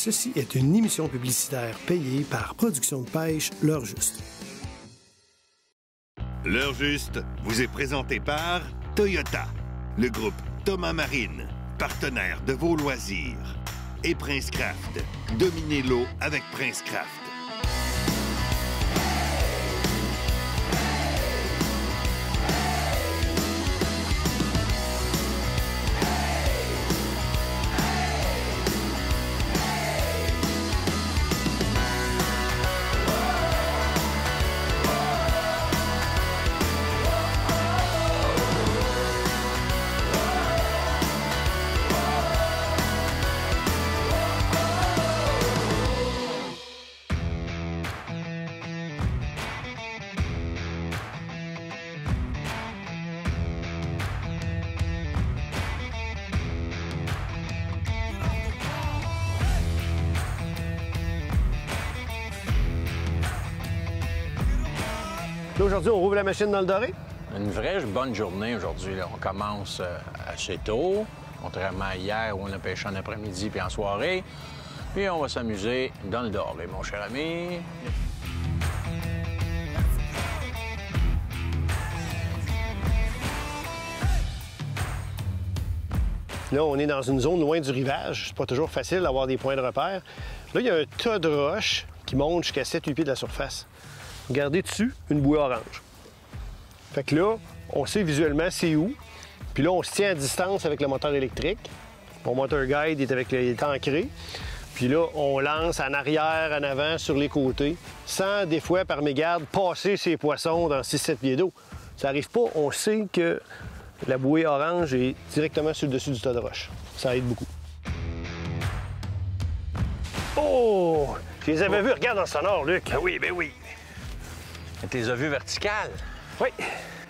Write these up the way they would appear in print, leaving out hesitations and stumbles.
Ceci est une émission publicitaire payée par Production de pêche L'Heure Juste. L'Heure Juste vous est présenté par Toyota, le groupe Thomas Marine, partenaire de vos loisirs, et Prince Craft. Dominez l'eau avec Prince Craft. Aujourd'hui, on rouvre la machine dans le doré. Une vraie bonne journée aujourd'hui. On commence assez tôt, contrairement à hier où on a pêché en après-midi puis en soirée. Puis on va s'amuser dans le doré, mon cher ami. Là, on est dans une zone loin du rivage. C'est pas toujours facile d'avoir des points de repère. Là, il y a un tas de roches qui montent jusqu'à 7-8 pieds de la surface. Regardez dessus, une bouée orange. Fait que là, on sait visuellement c'est où. Puis là, on se tient à distance avec le moteur électrique. Mon moteur guide il est ancré. Puis là, on lance en arrière, en avant, sur les côtés, sans des fois, par mégarde, passer ces poissons dans 6-7 pieds d'eau. Ça n'arrive pas, on sait que la bouée orange est directement sur le dessus du tas de roches. Ça aide beaucoup. Oh! Je les avais vus, regarde dans le sonore, Luc. Ben oui, ben oui. Tu les as vus verticales? Oui,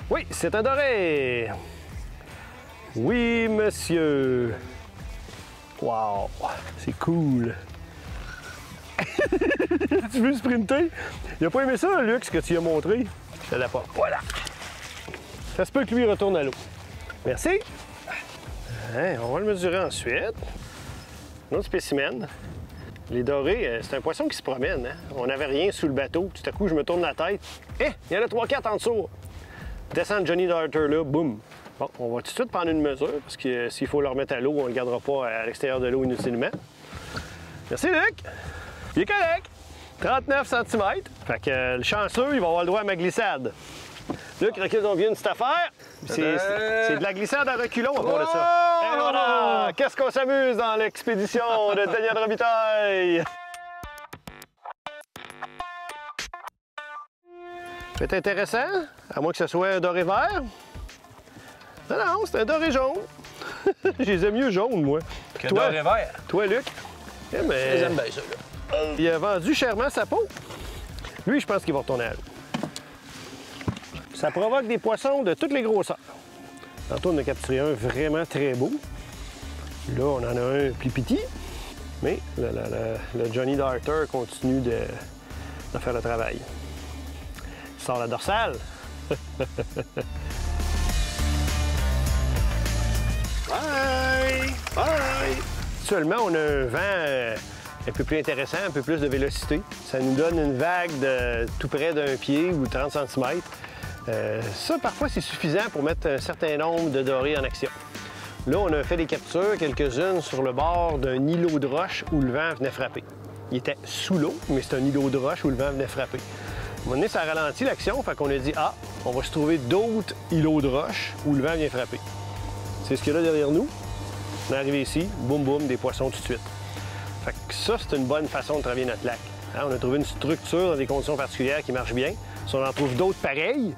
oui, c'est un doré. Oui, monsieur. Wow, c'est cool. Tu veux sprinter? Il a pas aimé ça, Luc, ce que tu lui as montré? Je te l'apporte. Voilà. Ça se peut que lui retourne à l'eau. Merci. Hein, on va le mesurer ensuite. Un autre spécimen. Les dorés, c'est un poisson qui se promène. Hein? On n'avait rien sous le bateau. Tout à coup, je me tourne la tête. Hé, il y en a 3-4 en dessous. Descends Johnny Darter là, boum. Bon, on va tout de suite prendre une mesure, parce que s'il faut le remettre à l'eau, on ne le gardera pas à l'extérieur de l'eau inutilement. Merci, Luc. Il est correct. 39 cm. Fait que le chanceux, il va avoir le droit à ma glissade. Luc, recule donc bien une petite affaire. C'est de la glissade à reculons à part de ça. Et voilà! Qu'est-ce qu'on s'amuse dans l'expédition de Daniel Robitaille! C'est intéressant, à moins que ce soit un doré vert. Non, non, c'est un doré jaune. Je les aime mieux jaunes, moi. Que doré vert? Toi, Luc? Eh, mais... Je les aime bien, ça, là. Il a vendu chèrement sa peau. Lui, je pense qu'il va retourner à l'eau. Ça provoque des poissons de toutes les grosseurs. Tantôt, on a capturé un vraiment très beau. Là, on en a un plus petit. Mais le Johnny Darter continue de faire le travail. Il sort la dorsale. Bye! Bye! Actuellement, on a un vent un peu plus intéressant, un peu plus de vélocité. Ça nous donne une vague de tout près d'un pied ou 30 cm. Ça, parfois, c'est suffisant pour mettre un certain nombre de dorés en action. Là, on a fait des captures, quelques-unes, sur le bord d'un îlot de roche où le vent venait frapper. Il était sous l'eau, mais c'est un îlot de roche où le vent venait frapper. À un moment donné, ça a ralenti l'action, fait qu'on a dit « Ah, on va se trouver d'autres îlots de roche où le vent vient frapper. » C'est ce qu'il y a là derrière nous. On est arrivé ici, boum boum, des poissons tout de suite. Fait que ça, c'est une bonne façon de travailler notre lac. Hein, on a trouvé une structure dans des conditions particulières qui marche bien. Si on en trouve d'autres pareilles,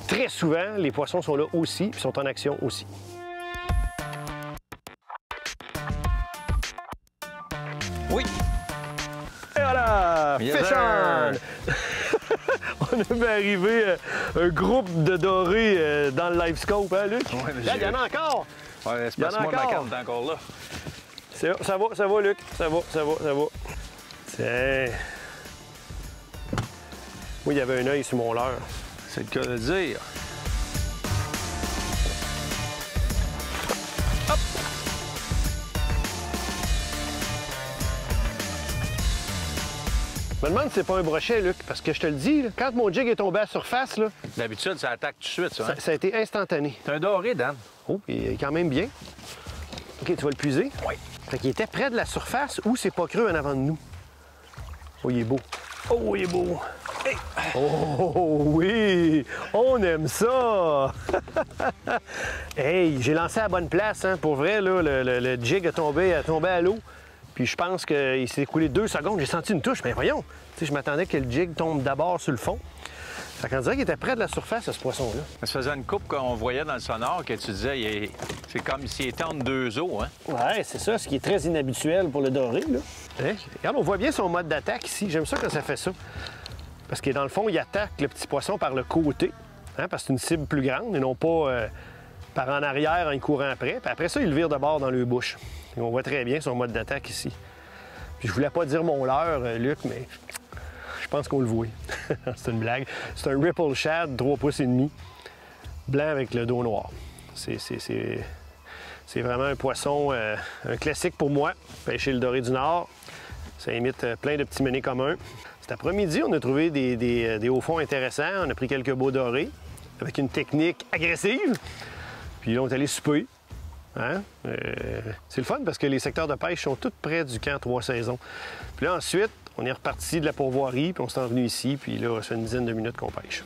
très souvent, les poissons sont là aussi, puis sont en action aussi. Oui! Et voilà! Yes, Fish on! On avait arrivé un groupe de dorés dans le live scope, hein, Luc? Ouais, Là, il y en a encore! Ouais, c'est parce que moi, ma canne est encore là. Ça va, Luc. Ça va. Tiens. Oui, il y avait un œil sur mon leurre. C'est le cas de dire. Hop! Je me demande si c'est pas un brochet, Luc, parce que je te le dis, là, quand mon jig est tombé à la surface, là, D'habitude, ça attaque tout de suite, ça. Hein? ça a été instantané. C'est un doré, Dan. Oh, il est quand même bien. OK, tu vas le puiser? Oui. Fait qu'il était près de la surface ou c'est pas creux en avant de nous. Oh, il est beau. Oh, il est beau. Hey. Oh, oui! On aime ça! Hey, j'ai lancé à la bonne place, hein. Pour vrai, là, le jig a tombé à l'eau. Puis je pense qu'il s'est écoulé 2 secondes. J'ai senti une touche, mais voyons! Tu sais, je m'attendais que le jig tombe d'abord sur le fond. Fait qu'on dirait qu'il était près de la surface, ce poisson-là. Ça faisait une coupe qu'on voyait dans le sonore que tu disais, c'est comme s'il était entre 2 eaux, hein? Ouais, c'est ça, ce qui est très inhabituel pour le doré, là. Hein? Regarde, on voit bien son mode d'attaque ici. J'aime ça quand ça fait ça. Parce que dans le fond, il attaque le petit poisson par le côté, hein, parce que c'est une cible plus grande et non pas par en arrière en y courant après. Puis après ça, il le vire de bord dans le bouche. Et on voit très bien son mode d'attaque ici. Puis je voulais pas dire mon leurre, Luc, mais je pense qu'on le voit. C'est une blague. C'est un Ripple Shad, 3 pouces et demi, blanc avec le dos noir. C'est vraiment un poisson, un classique pour moi. Pêcher le doré du Nord, ça imite plein de petits menés communs. Cet après-midi, on a trouvé des hauts fonds intéressants. On a pris quelques beaux dorés avec une technique agressive. Puis là, on est allé souper. Hein? C'est le fun parce que les secteurs de pêche sont tous près du camp 3 saisons. Puis là, ensuite, on est reparti de la pourvoirie, puis on s'est envenu ici. Puis là, ça fait une dizaine de minutes qu'on pêche.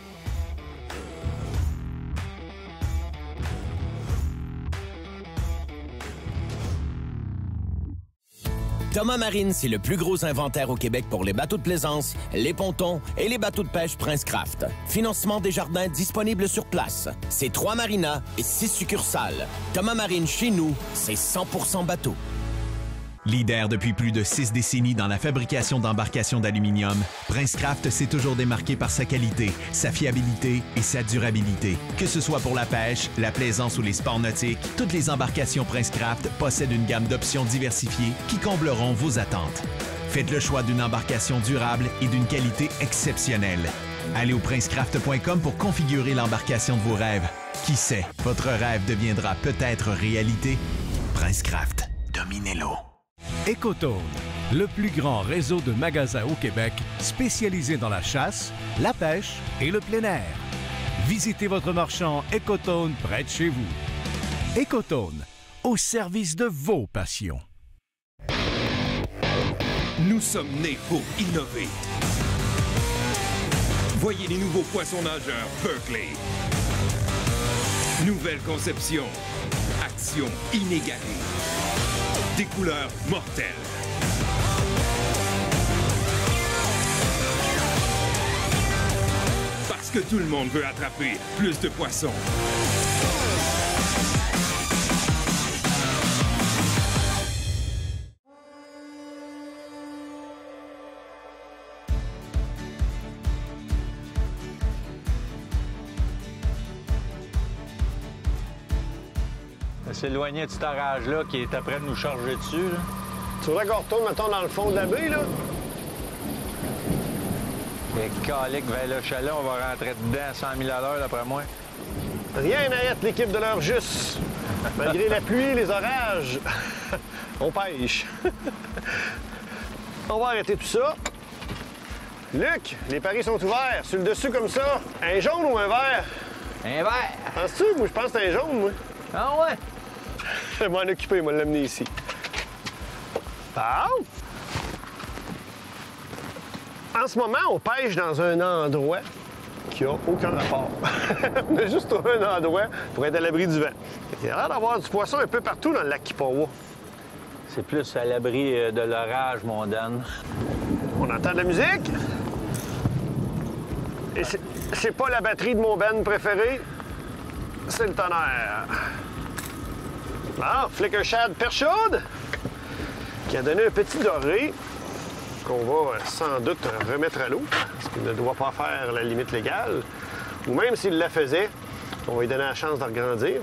Thomas Marine, c'est le plus gros inventaire au Québec pour les bateaux de plaisance, les pontons et les bateaux de pêche Prince Craft. Financement des jardins disponible sur place. C'est 3 marinas et 6 succursales. Thomas Marine, chez nous, c'est 100% bateau. Leader depuis plus de 6 décennies dans la fabrication d'embarcations d'aluminium, Prince Craft s'est toujours démarqué par sa qualité, sa fiabilité et sa durabilité. Que ce soit pour la pêche, la plaisance ou les sports nautiques, toutes les embarcations Prince Craft possèdent une gamme d'options diversifiées qui combleront vos attentes. Faites le choix d'une embarcation durable et d'une qualité exceptionnelle. Allez au princecraft.com pour configurer l'embarcation de vos rêves. Qui sait, votre rêve deviendra peut-être réalité. Prince Craft, dominez-le. Ecotone, le plus grand réseau de magasins au Québec spécialisé dans la chasse, la pêche et le plein air. Visitez votre marchand Ecotone près de chez vous. Ecotone, au service de vos passions. Nous sommes nés pour innover. Voyez les nouveaux poissons nageurs Berkeley. Nouvelle conception. Action inégalée. Des couleurs mortelles. Parce que tout le monde veut attraper plus de poissons. S'éloigner de cet orage-là qui est après de nous charger dessus. Là. Tu voudrais qu'on retourne, mettons, dans le fond de la baie, là? Et calique vers le chalet, on va rentrer dedans à 100 000 à l'heure, d'après moi. Rien n'arrête l'équipe de l'heure juste. Malgré la pluie, les orages, on pêche. On va arrêter tout ça. Luc, les paris sont ouverts. Sur le dessus comme ça, un jaune ou un vert? Un vert! Penses-tu? Moi, je pense que c'est un jaune, moi. Ah ouais? Je vais m'en occuper, moi, l'amener ici. Ah! En ce moment, on pêche dans un endroit qui n'a aucun rapport. On a juste trouvé un endroit pour être à l'abri du vent. Il y a l'air d'avoir du poisson un peu partout dans le lac Kipawa. C'est plus à l'abri de l'orage, mon Dan. On entend de la musique. Et c'est pas la batterie de mon band préféré, c'est le tonnerre. Bon, Flicker Shad perche chaude, qui a donné un petit doré qu'on va sans doute remettre à l'eau, parce qu'il ne doit pas faire la limite légale. Ou même s'il la faisait, on va lui donner la chance de regrandir.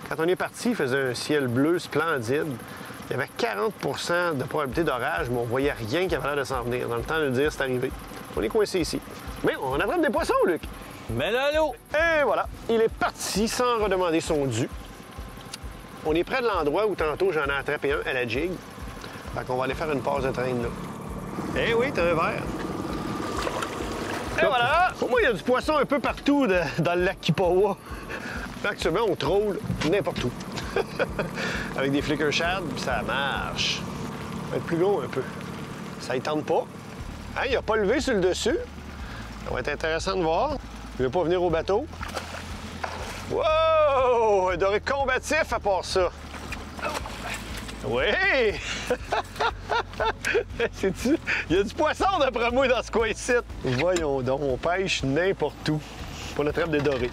Quand on est parti, il faisait un ciel bleu splendide. Il y avait 40 % de probabilité d'orage, mais on voyait rien qui avait l'air de s'en venir. Dans le temps de le dire, c'est arrivé. On est coincé ici. Mais on attrape des poissons, Luc! Mets-le à l'eau! Et voilà, il est parti sans redemander son dû. On est près de l'endroit où tantôt j'en ai attrapé un à la jig. Fait qu'on va aller faire une pause de traîne là. Eh oui, t'as un verre. Et voilà! Pour moi, il y a du poisson un peu partout dans le lac Kipawa. Actuellement, on troll n'importe où. Avec des flicker shad, puis ça marche. Ça va être plus gros un peu. Ça y tente pas. Hein, il n'a pas levé sur le dessus. Ça va être intéressant de voir. Il ne veut pas venir au bateau. Wow! Un doré combatif à part ça. Oui! Sais-tu? Il y a du poisson d'après moi dans ce coin-ci. Voyons donc, on pêche n'importe où. Pour la trappe des dorés.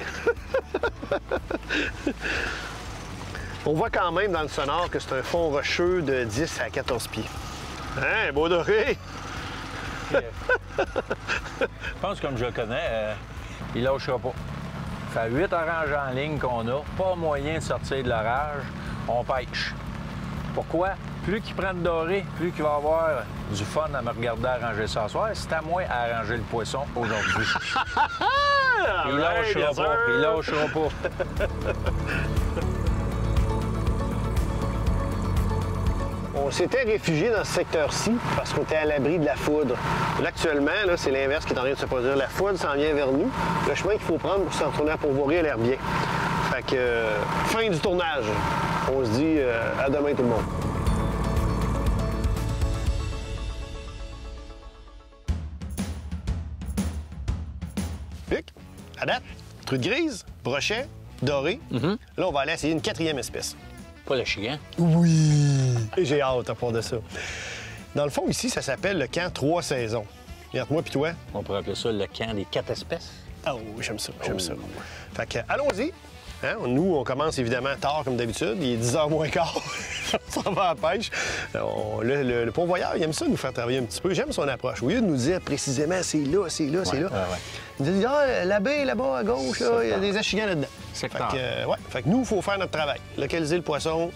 On voit quand même dans le sonore que c'est un fond rocheux de 10 à 14 pieds. Hein, beau doré! Je pense, comme je le connais, il lâchera pas. Ça fait 8 oranges en ligne qu'on a, pas moyen de sortir de l'orage, on pêche. Pourquoi? Plus qu'il prend de doré, plus qu'il va avoir du fun à me regarder arranger ça ce soir. C'est à moi à arranger le poisson aujourd'hui. Il lâchera pas, il lâchera pas. On s'était réfugié dans ce secteur-ci parce qu'on était à l'abri de la foudre. Là, actuellement, c'est l'inverse qui est en train de se produire. La foudre s'en vient vers nous. Le chemin qu'il faut prendre pour s'en retourner à Port-Voiré a l'air bien. Fait que, fin du tournage. On se dit à demain tout le monde. Luc, à date, truite grise, brochet, doré. Là, on va aller essayer une 4e espèce. Pas le chien. Oui! J'ai hâte à part de ça. Dans le fond, ici, ça s'appelle le camp 3 saisons. Regarde moi puis toi. On pourrait appeler ça le camp des 4 espèces. Oh, j'aime ça, j'aime ça. Fait que, allons-y. Hein? Nous, on commence évidemment tard comme d'habitude. Il est 10h moins quart. On s'en va à la pêche. Le pourvoyeur, il aime ça nous faire travailler un petit peu. J'aime son approche. Au lieu de nous dire précisément c'est là, c'est là, c'est là. Il nous dit la baie là-bas à gauche, là, il y a des achigans là-dedans. Fait que nous, il faut faire notre travail. Localiser le poisson,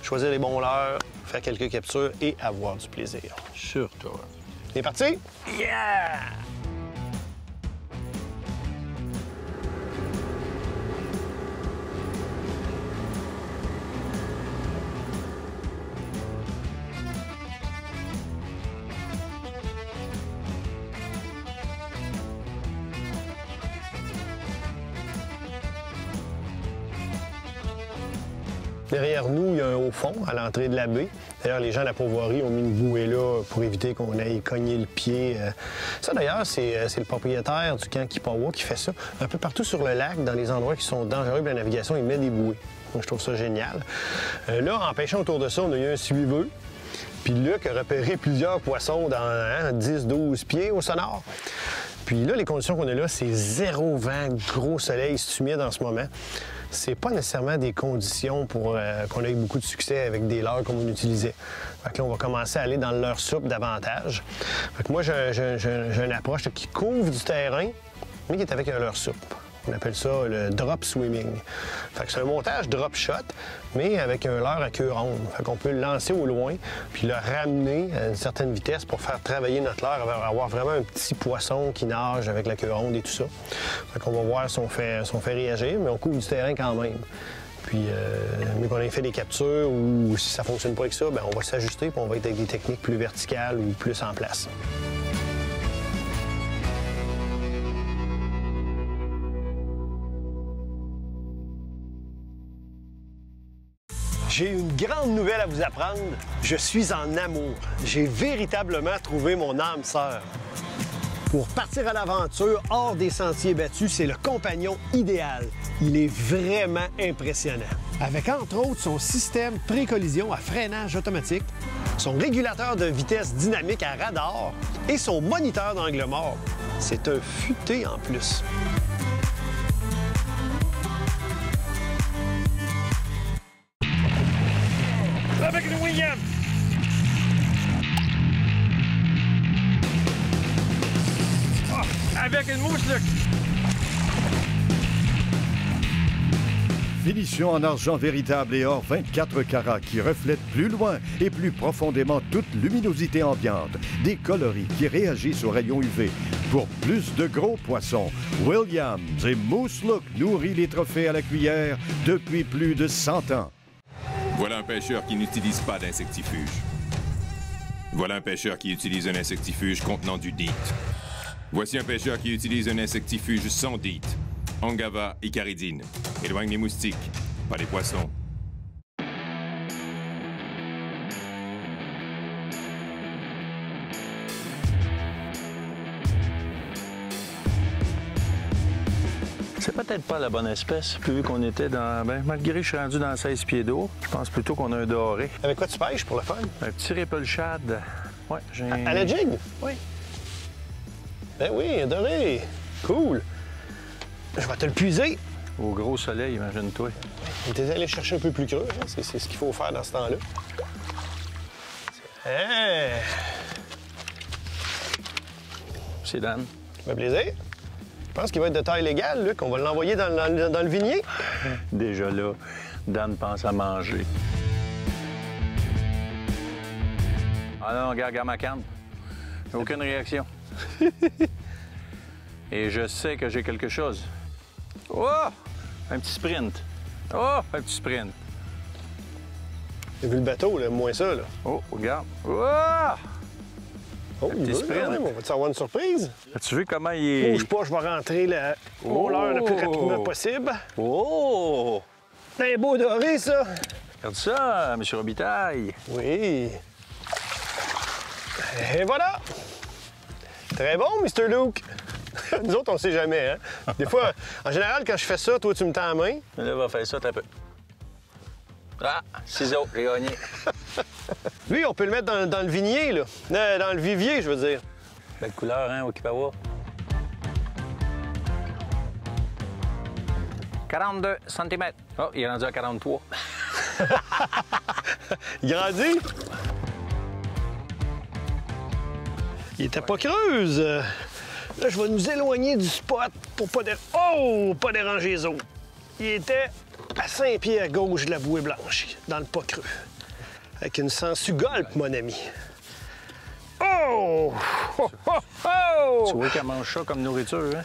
choisir les bons leurres, faire quelques captures et avoir du plaisir. Surtout. C'est parti? Yeah! Derrière nous, il y a un haut fond à l'entrée de la baie. D'ailleurs, les gens de la pourvoirie ont mis une bouée là pour éviter qu'on aille cogner le pied. Ça, d'ailleurs, c'est le propriétaire du camp Kipawa qui fait ça. Un peu partout sur le lac, dans les endroits qui sont dangereux pour la navigation, il met des bouées. Donc, je trouve ça génial. Là, en pêchant autour de ça, on a eu un suiveux. Puis Luc a repéré plusieurs poissons dans 10-12 pieds au sonore. Puis là, les conditions qu'on a là, c'est 0 vent, gros soleil, c'est humide en ce moment. C'est pas nécessairement des conditions pour qu'on ait beaucoup de succès avec des leurres comme on utilisait. Fait que là, on va commencer à aller dans le leurre souple davantage. Fait que moi, j'ai une approche qui couvre du terrain, mais qui est avec un leurre souple. On appelle ça le drop swimming. Fait que c'est un montage drop shot, mais avec un leurre à queue ronde. Fait qu'on peut le lancer au loin, puis le ramener à une certaine vitesse pour faire travailler notre leurre, avoir vraiment un petit poisson qui nage avec la queue ronde et tout ça. Fait qu'on va voir si on fait réagir, mais on couvre du terrain quand même. Puis, mais qu'on ait fait des captures ou si ça ne fonctionne pas avec ça, bien, on va s'ajuster puis on va être avec des techniques plus verticales ou plus en place. J'ai une grande nouvelle à vous apprendre. Je suis en amour. J'ai véritablement trouvé mon âme sœur. Pour partir à l'aventure hors des sentiers battus, c'est le compagnon idéal. Il est vraiment impressionnant. Avec entre autres son système pré-collision à freinage automatique, son régulateur de vitesse dynamique à radar et son moniteur d'angle mort. C'est un futé en plus. Avec une William! Oh, avec une mouche, Luc! Finition en argent véritable et or 24 carats qui reflète plus loin et plus profondément toute luminosité ambiante. Des coloris qui réagissent aux rayons UV. Pour plus de gros poissons, Williams et Moose Look nourrit les trophées à la cuillère depuis plus de 100 ans. Voilà un pêcheur qui n'utilise pas d'insectifuge. Voilà un pêcheur qui utilise un insectifuge contenant du DEET. Voici un pêcheur qui utilise un insectifuge sans DEET. Ongava icaridine. Éloigne les moustiques, pas les poissons. C'est peut-être pas la bonne espèce, vu qu'on était dans... Ben, malgré que je suis rendu dans 16 pieds d'eau, je pense plutôt qu'on a un doré. Avec quoi tu pêches pour le fun? Un petit ripple shad. Ouais, j'ai... À la jig? Oui. Ben oui, un doré. Cool. Je vais te le puiser. Au gros soleil, imagine-toi. On est allé chercher un peu plus creux. Hein? C'est ce qu'il faut faire dans ce temps-là. Hein? C'est Dan. Ça fait plaisir. Je pense qu'il va être de taille légale, Luc. On va l'envoyer dans le vignier. Déjà là, Dan pense à manger. Ah non, regarde ma canne. Aucune réaction. Et je sais que j'ai quelque chose. Oh! Un petit sprint. Oh! Un petit sprint. T'as vu le bateau, là? Moins ça, là. Oh, regarde. Oh! Oh, un petit sprint. On va-tu avoir une surprise? As-tu vu comment il est... Bouge pas, je vais rentrer le roller le plus rapidement possible. Oh! C'est un beau doré, ça. Regarde ça, M. Robitaille. Oui. Et voilà. Très bon, Mr. Luke. Nous autres, on sait jamais, hein? Des fois, en général, quand je fais ça, toi, tu me tends la main. Là, on va faire ça un peu. Ah, ciseaux, j'ai gagné. Lui, on peut le mettre dans le vignier, là. Dans le vivier, je veux dire. Belle couleur, hein, Okipawa. 42 cm. Oh, il est rendu à 43. Il grandit. Il était pas creuse. Là, je vais nous éloigner du spot pour pas déranger les autres. Il était à 5 pieds à gauche de la bouée blanche, dans le pas creux. Avec une sangsue golpe, mon ami. Oh! Oh! Oh! Oh! Tu vois qu'elle mange ça comme nourriture, hein?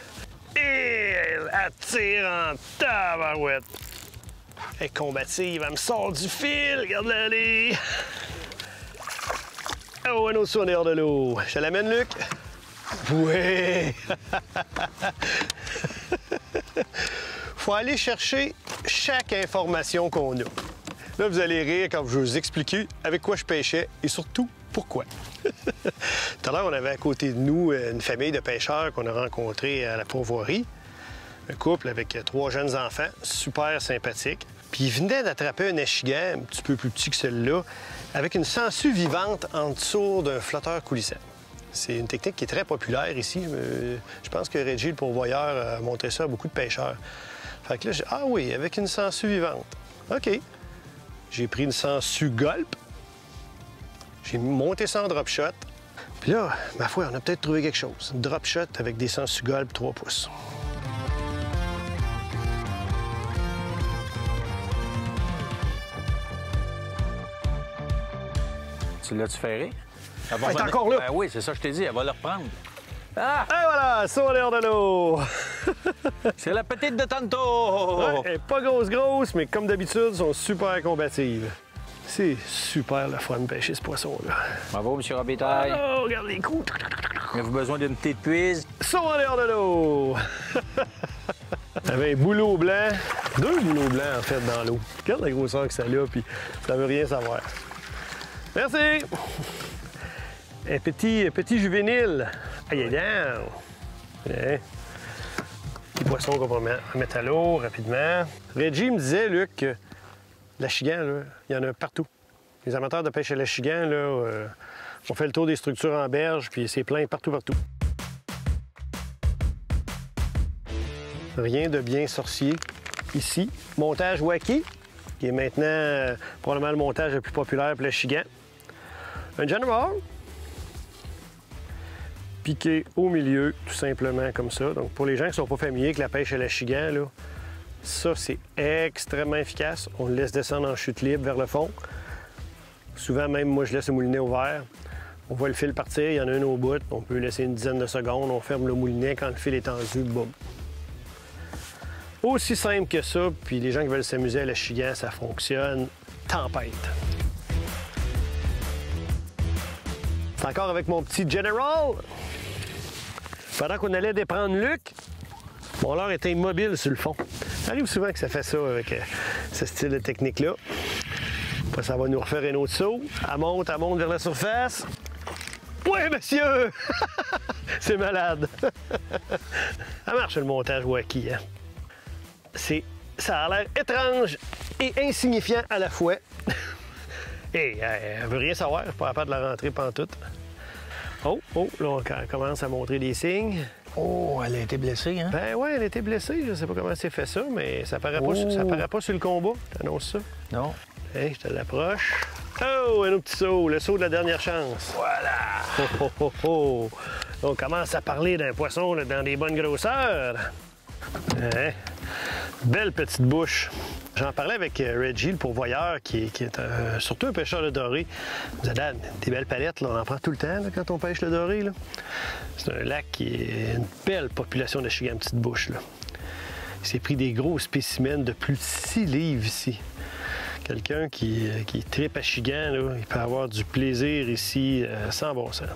Et elle attire en tabarouette. Elle est combative, elle me sort du fil, regarde-la aller. Oh, un autre saut en dehors de l'eau. Je te l'amène, Luc? Oui! Faut aller chercher chaque information qu'on a. Là, vous allez rire quand je vais vous expliquer avec quoi je pêchais et surtout pourquoi. Tout à l'heure, on avait à côté de nous une famille de pêcheurs qu'on a rencontrés à la pourvoirie. Un couple avec 3 jeunes enfants, super sympathique. Puis ils venaient d'attraper un échigan un petit peu plus petit que celui-là, avec une sangsue vivante en dessous d'un flotteur coulissant. C'est une technique qui est très populaire ici. Je pense que Reggie, le pourvoyeur, a montré ça à beaucoup de pêcheurs. Fait que là, j'ai dit, ah oui, avec une sangsue vivante. OK. J'ai pris une sangsue golpe. J'ai monté ça en drop shot. Puis là, ma foi, on a peut-être trouvé quelque chose. Une drop shot avec des sangsues golpe 3 pouces. Tu l'as-tu ferré? Elle est encore là. Ben oui, c'est ça que je t'ai dit, elle va le reprendre. Ah! Et voilà, saut en dehors de l'eau. C'est la petite de tantôt! Ouais, elle est pas grosse, mais comme d'habitude, sont super combatives. C'est super le fun de pêcher ce poisson-là. Bravo, M. Robitaille. Oh, regarde les coups. Avez-vous besoin d'une petite puise? Saut en dehors de l'eau. Avec un bouleau blanc. 2 bouleaux blancs, en fait, dans l'eau. Regarde la grosseur que ça a, puis ça veut rien savoir. Merci! Un petit juvénile. Aïe, aïe, aïe. Petit poisson qu'on va mettre à l'eau rapidement. Reggie me disait, Luc, que l'achigan, là, il y en a partout. Les amateurs de pêche à l'achigan, là, on fait le tour des structures en berge, puis c'est plein partout. Rien de bien sorcier ici. Montage Wacky, qui est maintenant probablement le montage le plus populaire pour l'achigan. Un General, piqué au milieu, tout simplement comme ça. Donc, pour les gens qui ne sont pas familiers avec la pêche à l'achigan, là, ça, c'est extrêmement efficace. On le laisse descendre en chute libre vers le fond. Souvent, même, moi, je laisse le moulinet ouvert. On voit le fil partir, il y en a un au bout. On peut laisser une dizaine de secondes. On ferme le moulinet quand le fil est tendu, boum. Aussi simple que ça, puis les gens qui veulent s'amuser à l'achigan, ça fonctionne. Tempête. C'est encore avec mon petit General. Pendant qu'on allait déprendre Luc, mon leurre était immobile sur le fond. Ça arrive souvent que ça fait ça avec ce style de technique-là. Après, ça va nous refaire un autre saut. Elle monte vers la surface. Oui, monsieur! C'est malade. Ça marche le montage wacky, hein? Ça a l'air étrange et insignifiant à la fois. Et elle veut rien savoir, pas capable de la rentrer pantoute. Oh, là, on commence à montrer des signes. Oh, elle a été blessée, hein? Ben ouais, elle a été blessée. Je sais pas comment c'est fait ça, mais ça paraît pas sur le combat. T'annonces ça? Non. Hey, je te l'approche. Oh, un autre petit saut, le saut de la dernière chance. Voilà! Oh. On commence à parler d'un poisson là, dans des bonnes grosseurs. Hein? Belle petite bouche. J'en parlais avec Reggie, le pourvoyeur, qui est surtout un pêcheur de doré. Il me disait, des belles palettes, là, on en prend tout le temps là, quand on pêche le doré. C'est un lac qui est une belle population de chigan petite bouche. Là. Il s'est pris des gros spécimens de plus de 6 livres ici. Quelqu'un qui tripe à chigan, là, il peut avoir du plaisir ici sans bon sens.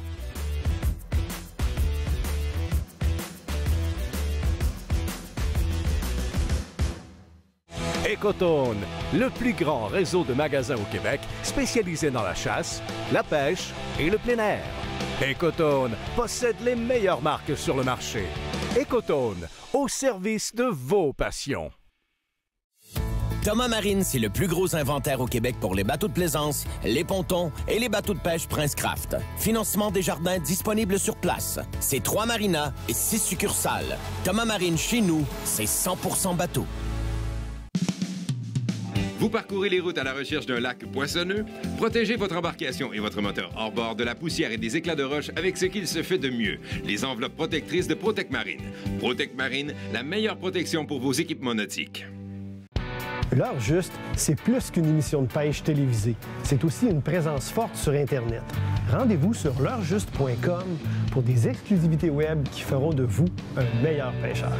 Ecotone, le plus grand réseau de magasins au Québec spécialisé dans la chasse, la pêche et le plein air. Ecotone possède les meilleures marques sur le marché. Ecotone, au service de vos passions. Thomas Marine, c'est le plus gros inventaire au Québec pour les bateaux de plaisance, les pontons et les bateaux de pêche Prince Craft. Financement des jardins disponible sur place. C'est 3 marinas et 6 succursales. Thomas Marine, chez nous, c'est 100% bateau. Vous parcourez les routes à la recherche d'un lac poissonneux? Protégez votre embarcation et votre moteur hors bord de la poussière et des éclats de roche avec ce qu'il se fait de mieux, les enveloppes protectrices de Protec Marine. Protec Marine, la meilleure protection pour vos équipements nautiques. L'heure juste, c'est plus qu'une émission de pêche télévisée. C'est aussi une présence forte sur Internet. Rendez-vous sur l'heurejuste.com pour des exclusivités web qui feront de vous un meilleur pêcheur.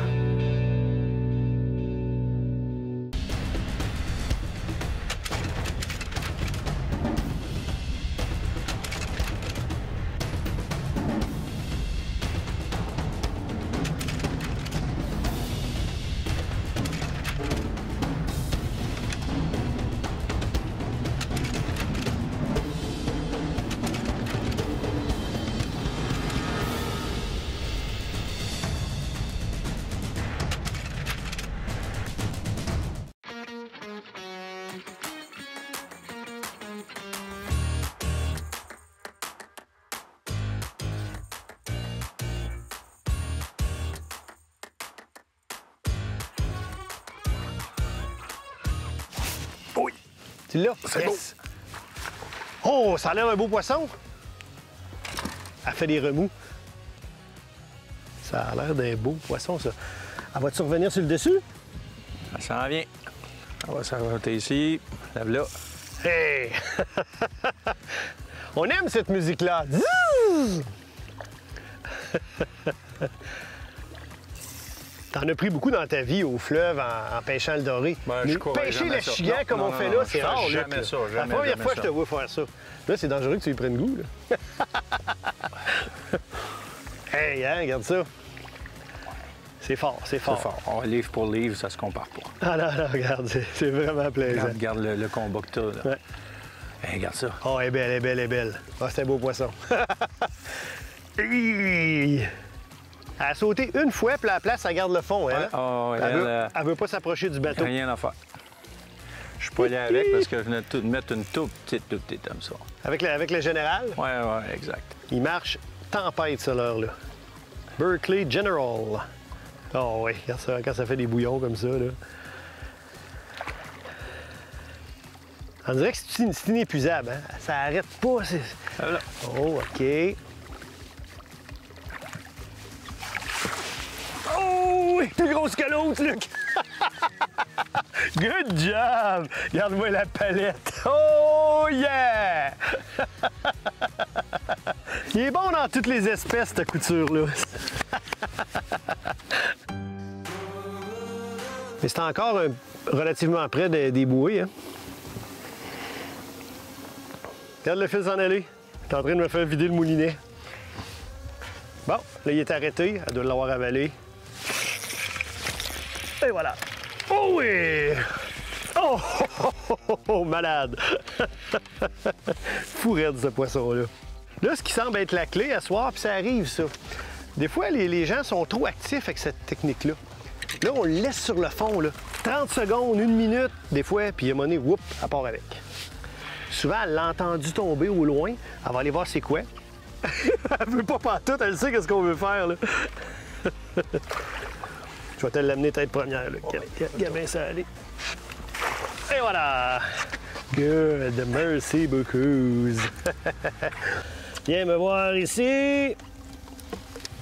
Tu l'as? Yes. Oh, ça a l'air un beau poisson. Elle fait des remous. Ça a l'air d'un beau poisson, ça. Elle va-tu revenir sur le dessus? Ça s'en vient. On va s'arrêter ici. Lève-la. Hey! On aime cette musique-là. T'en as pris beaucoup dans ta vie au fleuve en pêchant le doré. Ben, pêcher le chigan comme on fait là, c'est rare. Jamais ça, jamais. La première fois que je te vois faire ça. Là, c'est dangereux que tu lui prennes goût. Là. Hey, hein, regarde ça. C'est fort, c'est fort. C'est fort. Oh, livre pour livre, ça se compare pas. Ah non, non, regarde, c'est vraiment plaisant. Regarde le combat que t'as, là. Ouais. Hey, regarde ça. Oh, elle est belle, elle est belle, elle est belle. Ah, c'est un beau poisson. Elle a sauté une fois, puis la place, elle garde le fond, elle. Ouais, oh, elle veut pas s'approcher du bateau. Rien à faire. Je suis pas allé avec parce que je venais de mettre une toute petite comme ça. Avec le général? Ouais, exact. Il marche tempête, ça, l'heure-là. Berkeley General. Oh oui, regarde ça, quand ça fait des bouillons comme ça, là. On dirait que c'est inépuisable, hein? Ça arrête pas. Voilà. Oh, OK. Oh, oui, plus grosse que l'autre, Luc! Good job! Regarde-moi la palette. Oh, yeah! Il est bon dans toutes les espèces, cette couture-là. Mais c'est encore relativement près des bouées, hein? Regarde le fil s'en aller. T'es en train de me faire vider le moulinet. Bon, là, il est arrêté. Elle doit l'avoir avalé. Et voilà. Oh oui! Oh, oh, oh, oh, oh, malade! Fou raide, ce poisson-là. Là, ce qui semble être la clé à soir, puis ça arrive, ça. Des fois, les gens sont trop actifs avec cette technique-là. Là, on le laisse sur le fond, là. 30 secondes, 1 minute, des fois, puis à un moment donné, whoop, elle part avec. Souvent, elle l'a entendu tomber au loin. Elle va aller voir c'est quoi. Elle veut pas pantoute, elle sait qu'est-ce qu'on veut faire, là. Je vais te l'amener tête première, là. Gamin, ça allait. Et voilà! Good, merci beaucoup. Viens me voir ici.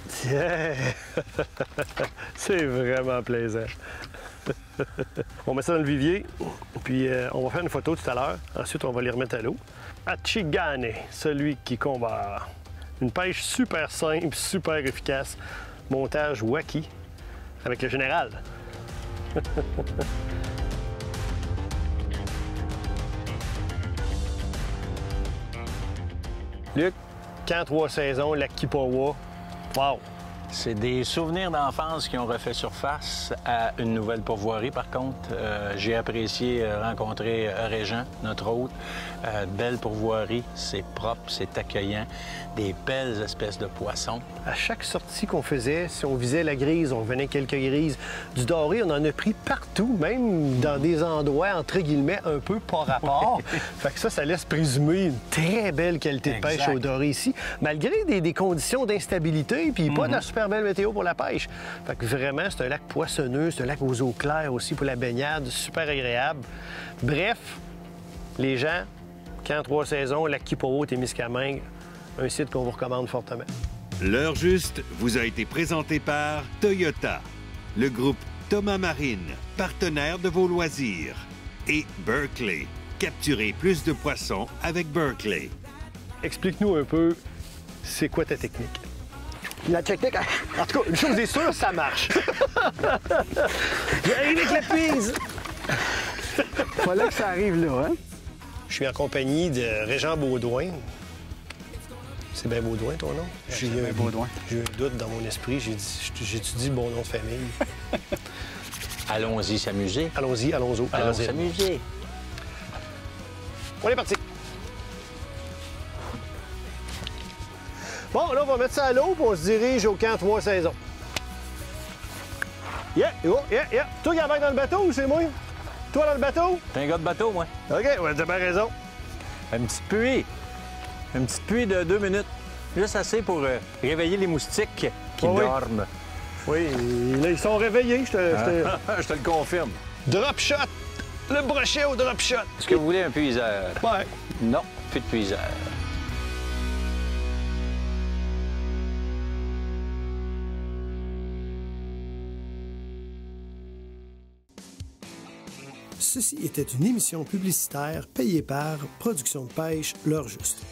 Tiens! C'est vraiment plaisant. On met ça dans le vivier, puis on va faire une photo tout à l'heure. Ensuite, on va les remettre à l'eau. Hachigane, celui qui combat. Une pêche super simple, super efficace. Montage wacky avec le général. Luc, camp 3 saisons, lac Kipawa. Wow! C'est des souvenirs d'enfance qui ont refait surface à une nouvelle pourvoirie, par contre. J'ai apprécié rencontrer Régent, notre hôte. Belle pourvoirie, c'est propre, c'est accueillant. Des belles espèces de poissons. À chaque sortie qu'on faisait, si on visait la grise, on revenait quelques grises. Du doré, on en a pris partout, même dans des endroits, entre guillemets, un peu par rapport. Fait que ça laisse présumer une très belle qualité de pêche au doré ici, malgré des conditions d'instabilité, puis pas de la super belle météo pour la pêche. Fait que vraiment, c'est un lac poissonneux, c'est un lac aux eaux claires aussi pour la baignade, super agréable. Bref, les gens, camp 3 saisons, lac Kipawa, Témiscamingue, un site qu'on vous recommande fortement. L'heure juste vous a été présenté par Toyota, le groupe Thomas Marine, partenaire de vos loisirs, et Berkley. Capturez plus de poissons avec Berkley. Explique-nous un peu, c'est quoi ta technique? La technique, en tout cas, une chose est sûre, ça marche. J'arrive avec la prise. Fallait que ça arrive là, hein? Je suis en compagnie de Régent Baudouin. C'est bien Baudouin, ton nom? J'ai eu un Baudouin. J'ai eu un doute dans mon esprit. J'étudie le bon nom de famille. Allons-y s'amuser. Allons-y, allons-y. Allons s'amuser. On est parti. Bon, là, on va mettre ça à l'eau, puis on se dirige au camp 3 saisons. Yeah, oh, yeah. Toi qui embarques dans le bateau ou c'est moi? Toi dans le bateau? T'es un gars de bateau, moi. OK, ouais, t'as bien raison. Une petite pluie. Une petite pluie de 2 minutes. Juste assez pour réveiller les moustiques qui dorment. Oui, là, ils sont réveillés, je te le confirme. Drop shot! Le brochet au drop shot! Est-ce que vous voulez un puiseur? Ouais. Non, plus de puiseur. Ceci était une émission publicitaire payée par Production de pêche L'Heure juste.